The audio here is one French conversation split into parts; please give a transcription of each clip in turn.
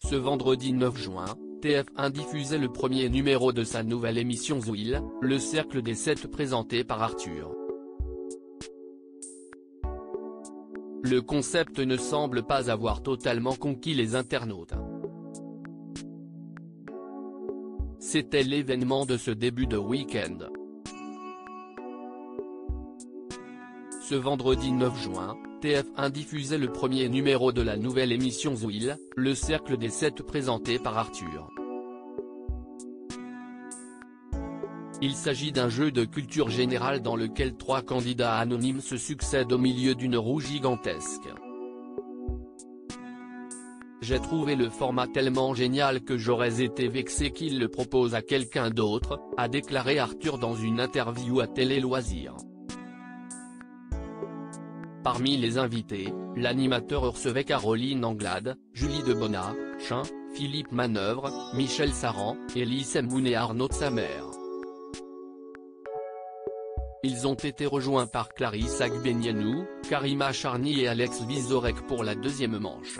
Ce vendredi 9 juin, TF1 diffusait le premier numéro de sa nouvelle émission Zouil, le cercle des 7 présenté par Arthur. Le concept ne semble pas avoir totalement conquis les internautes. C'était l'événement de ce début de week-end. Ce vendredi 9 juin, TF1 diffusait le premier numéro de la nouvelle émission Zouil, le cercle des 7 présenté par Arthur. Il s'agit d'un jeu de culture générale dans lequel 3 candidats anonymes se succèdent au milieu d'une roue gigantesque. J'ai trouvé le format tellement génial que j'aurais été vexé qu'il le propose à quelqu'un d'autre, a déclaré Arthur dans une interview à Télé Loisirs. Parmi les invités, l'animateur recevait Caroline Anglade, Julie Debona, Chin, Philippe Manœuvre, Michel Saran, Elise Moon et Arnaud de sa mère. Ils ont été rejoints par Clarisse Agbenienou, Karima Charny et Alex Vizorek pour la deuxième manche.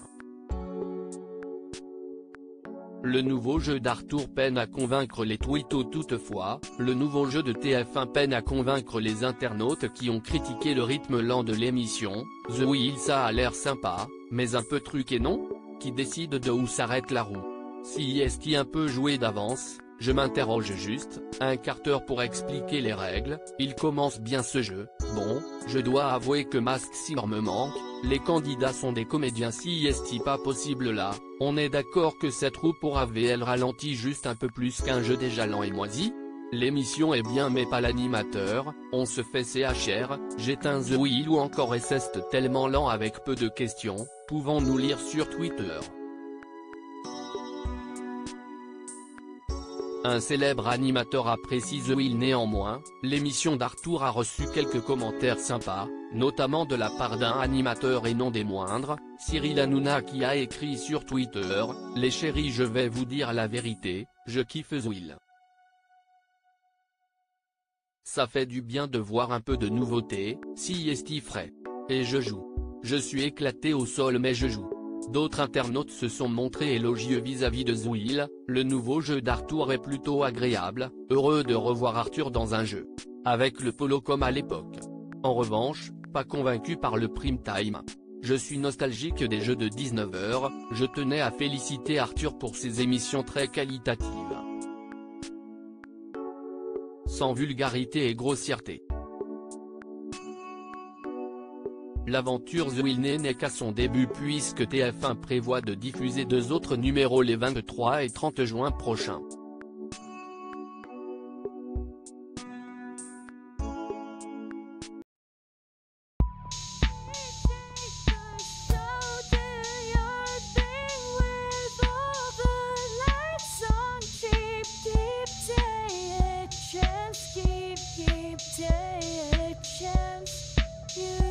Le nouveau jeu d'Arthur peine à convaincre les twittos. Toutefois, le nouveau jeu de TF1 peine à convaincre les internautes qui ont critiqué le rythme lent de l'émission. Zouil, ça a l'air sympa, mais un peu truqué, non? Qui décide de où s'arrête la roue? Si est-ce un peu joué d'avance? Je m'interroge juste, un quart d'heure pour expliquer les règles. Il commence bien ce jeu. Bon, je dois avouer que Mask Singer me manque, les candidats sont des comédiens. Si est pas possible là, on est d'accord que cette roue pour AVL ralentit juste un peu plus qu'un jeu déjà lent et moisi? L'émission est bien mais pas l'animateur, on se fait CHR, j'éteins The Wheel ou encore est-ce tellement lent avec peu de questions, pouvons-nous lire sur Twitter. Un célèbre animateur apprécie The Wheel. Néanmoins, l'émission d'Arthur a reçu quelques commentaires sympas, notamment de la part d'un animateur et non des moindres, Cyril Hanouna, qui a écrit sur Twitter: « Les chéris, je vais vous dire la vérité, je kiffe The Wheel. Ça fait du bien de voir un peu de nouveauté, si est frais. Et je joue. Je suis éclaté au sol mais je joue. » D'autres internautes se sont montrés élogieux vis-à-vis de Zouil, le nouveau jeu d'Arthur est plutôt agréable, heureux de revoir Arthur dans un jeu. Avec le polo comme à l'époque. En revanche, pas convaincu par le prime time. Je suis nostalgique des jeux de 19h, je tenais à féliciter Arthur pour ses émissions très qualitatives. Sans vulgarité et grossièreté. L'aventure Zouil n'est qu'à son début puisque TF1 prévoit de diffuser 2 autres numéros les 23 et 30 juin prochains. You